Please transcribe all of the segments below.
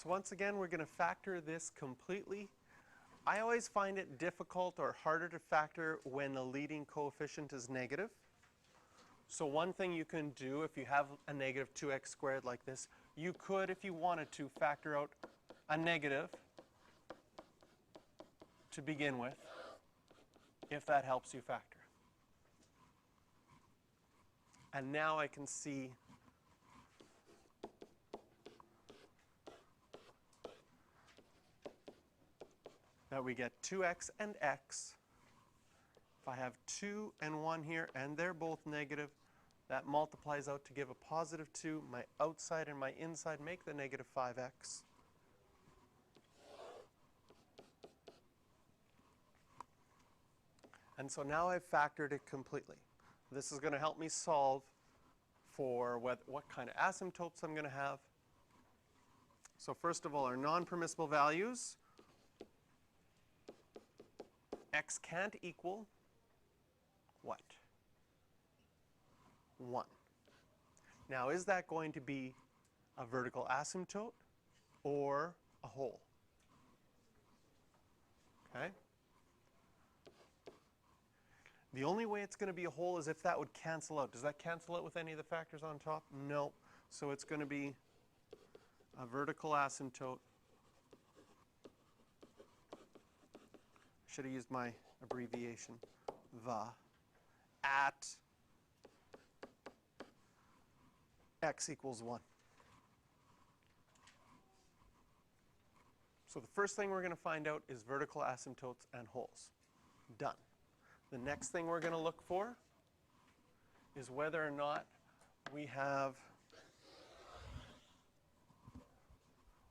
So once again, we're going to factor this completely. I always find it difficult or harder to factor when the leading coefficient is negative. So one thing you can do if you have a negative 2x squared like this, you could, if you wanted to, factor out a negative to begin with, if that helps you factor. And now I can see that we get 2x and x. If I have 2 and 1 here, and they're both negative, that multiplies out to give a positive 2. My outside and my inside make the negative 5x. And so now I've factored it completely. This is going to help me solve for what kind of asymptotes I'm going to have. So first of all, our non-permissible values. X can't equal what? 1. Now, is that going to be a vertical asymptote or a hole? Okay. The only way it's going to be a hole is if that would cancel out. Does that cancel out with any of the factors on top? No. So it's going to be a vertical asymptote. Should have used my abbreviation, VA, at x equals 1. So the first thing we're going to find out is vertical asymptotes and holes. Done. The next thing we're going to look for is whether or not we have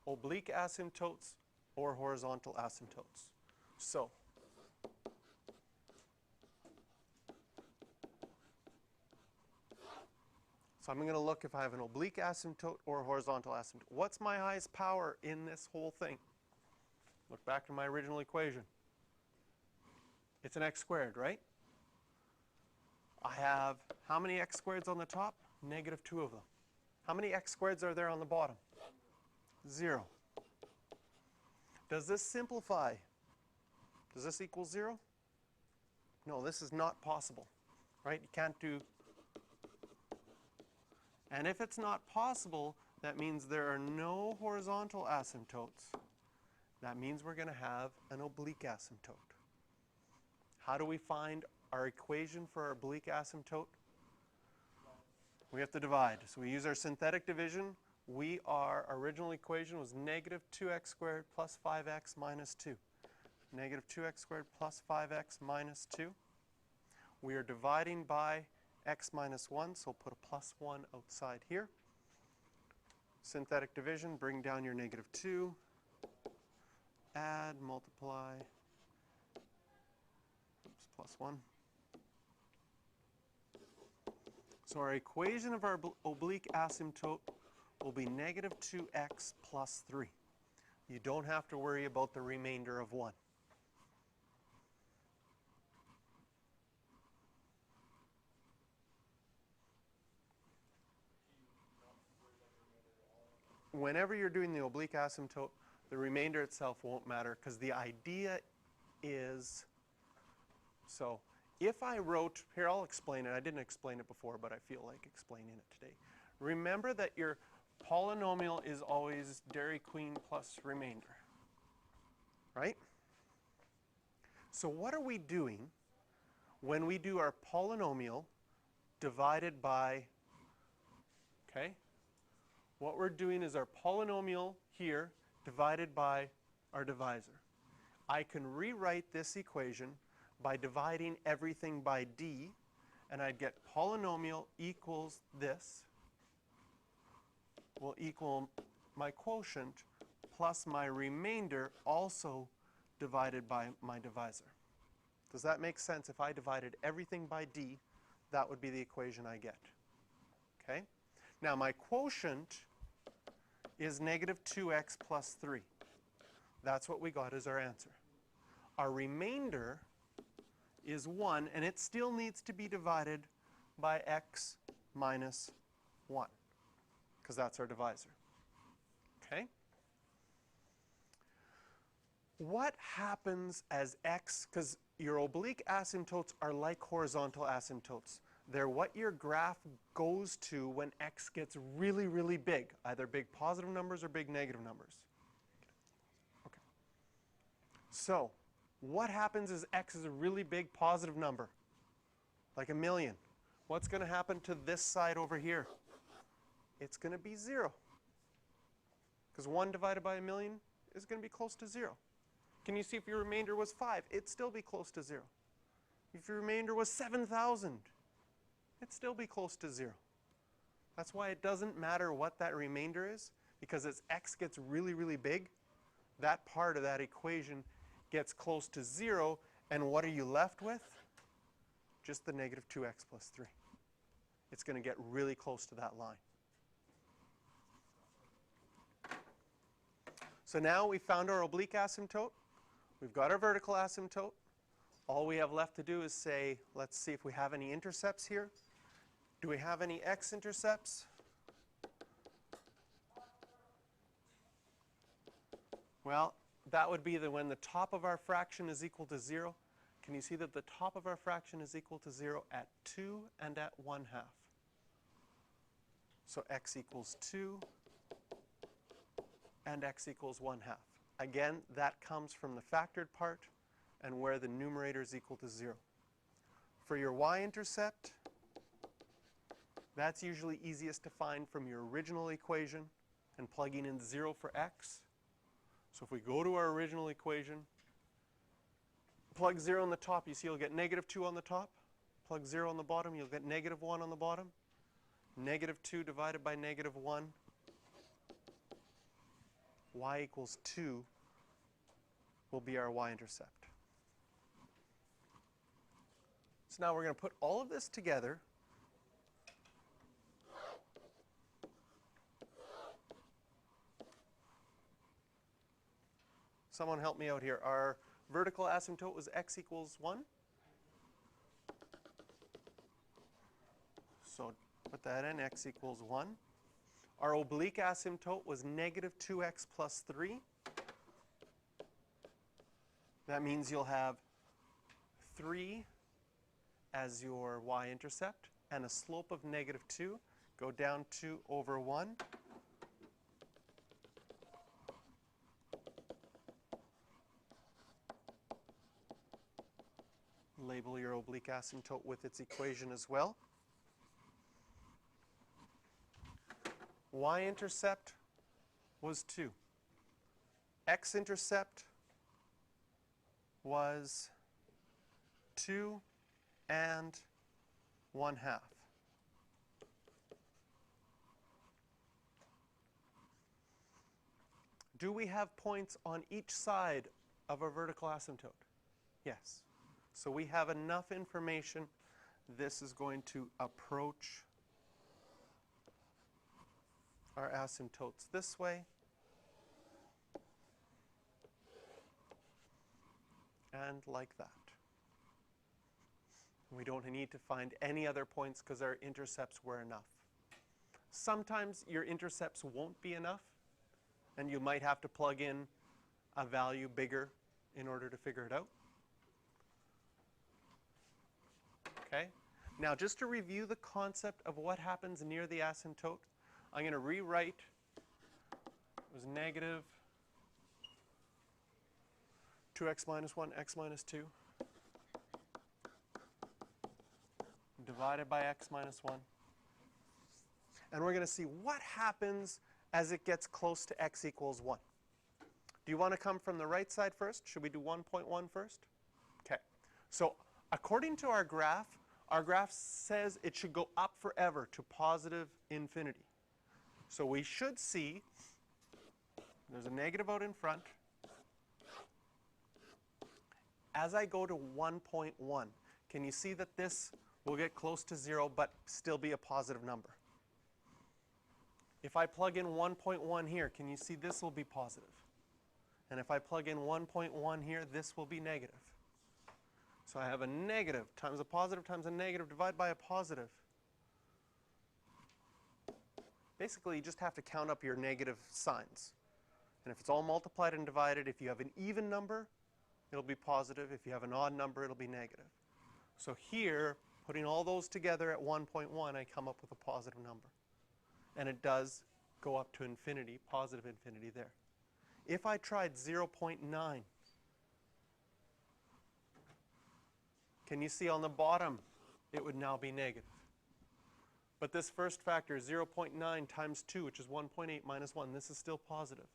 oblique asymptotes or horizontal asymptotes. So I'm going to look if I have an oblique asymptote or a horizontal asymptote. What's my highest power in this whole thing? Look back to my original equation. It's an x squared, right? I have how many x squareds on the top? Negative 2 of them. How many x squareds are there on the bottom? 0. Does this simplify? Does this equal 0? No, this is not possible, right? You can't do. And if it's not possible, that means there are no horizontal asymptotes. That means we're going to have an oblique asymptote. How do we find our equation for our oblique asymptote? We have to divide. So we use our synthetic division. Our original equation was negative 2x squared plus 5x minus 2. Negative 2x squared plus 5x minus 2. We are dividing by x minus 1, so put a plus 1 outside here. Synthetic division, bring down your negative 2. Add, multiply, plus 1. So our equation of our oblique asymptote will be negative 2x plus 3. You don't have to worry about the remainder of 1. Whenever you're doing the oblique asymptote, the remainder itself won't matter because the idea is, so if I wrote, here I'll explain it. I didn't explain it before, but I feel like explaining it today. Remember that your polynomial is always Dairy Queen plus remainder, right? So what are we doing when we do our polynomial divided by, okay? What we're doing is our polynomial here divided by our divisor. I can rewrite this equation by dividing everything by d, and I'd get polynomial equals this will equal my quotient plus my remainder also divided by my divisor. Does that make sense? If I divided everything by d, that would be the equation I get. Okay? Now my quotient is negative 2x plus 3. That's what we got as our answer. Our remainder is 1, and it still needs to be divided by x minus 1, because that's our divisor. Okay? what happens as x, because your oblique asymptotes are like horizontal asymptotes. They're what your graph goes to when x gets really, really big, either big positive numbers or big negative numbers. Okay. So what happens is x is a really big positive number, like 1,000,000. What's going to happen to this side over here? It's going to be 0. Because 1 divided by 1,000,000 is going to be close to 0. Can you see if your remainder was 5? It'd still be close to 0. If your remainder was 7,000, it'd still be close to 0. That's why it doesn't matter what that remainder is, because as x gets really, really big, that part of that equation gets close to 0, and what are you left with? Just the negative 2x plus 3. It's going to get really close to that line. So now we found our oblique asymptote. We've got our vertical asymptote. All we have left to do is say, let's see if we have any intercepts here. Do we have any x-intercepts? Well, that would be when the top of our fraction is equal to 0. Can you see that the top of our fraction is equal to 0 at 2 and at 1/2? So x equals 2 and x equals 1/2. Again, that comes from the factored part and where the numerator is equal to 0. For your y-intercept, that's usually easiest to find from your original equation and plugging in 0 for x. So if we go to our original equation, plug 0 on the top, you see you'll get negative 2 on the top. Plug 0 on the bottom, you'll get negative 1 on the bottom. Negative 2 divided by negative 1. Y equals 2 will be our y-intercept. So now we're going to put all of this together. Someone help me out here. Our vertical asymptote was x equals 1. So put that in, x equals 1. Our oblique asymptote was negative 2x plus 3. That means you'll have 3 as your y-intercept and a slope of negative 2. Go down 2 over 1. Label your oblique asymptote with its equation as well. Y-intercept was 2. X-intercept was 2 and 1/2. Do we have points on each side of a vertical asymptote? Yes. So we have enough information. This is going to approach our asymptotes this way. And like that. We don't need to find any other points because our intercepts were enough. Sometimes your intercepts won't be enough, and you might have to plug in a value bigger in order to figure it out. Okay? Now, just to review the concept of what happens near the asymptote, I'm going to rewrite, it was negative 2x minus 1, x minus 2, divided by x minus 1. And we're going to see what happens as it gets close to x equals 1. Do you want to come from the right side first? Should we do 1.1 first? Okay. So according to our graph says it should go up forever to positive infinity. So we should see there's a negative out in front. As I go to 1.1, can you see that this will get close to 0 but still be a positive number? If I plug in 1.1 here, can you see this will be positive? And if I plug in 1.1 here, this will be negative. So I have a negative times a positive times a negative divided by a positive. Basically, you just have to count up your negative signs. And if it's all multiplied and divided, if you have an even number, it'll be positive. If you have an odd number, it'll be negative. So here, putting all those together at 1.1, I come up with a positive number. And it does go up to infinity, positive infinity there. If I tried 0.9, can you see on the bottom, it would now be negative. But this first factor, 0.9 times 2, which is 1.8 minus 1, this is still positive.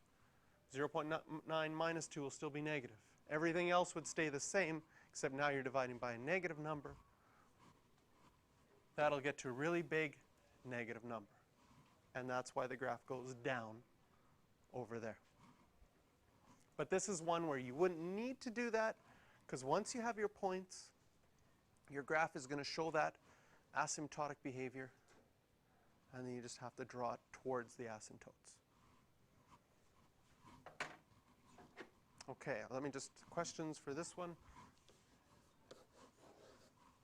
0.9 minus 2 will still be negative. Everything else would stay the same, except now you're dividing by a negative number. That'll get to a really big negative number. And that's why the graph goes down over there. But this is one where you wouldn't need to do that, because once you have your points, your graph is going to show that asymptotic behavior, and then you just have to draw it towards the asymptotes. Okay, let me just, questions for this one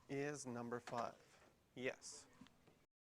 is number 5. Yes.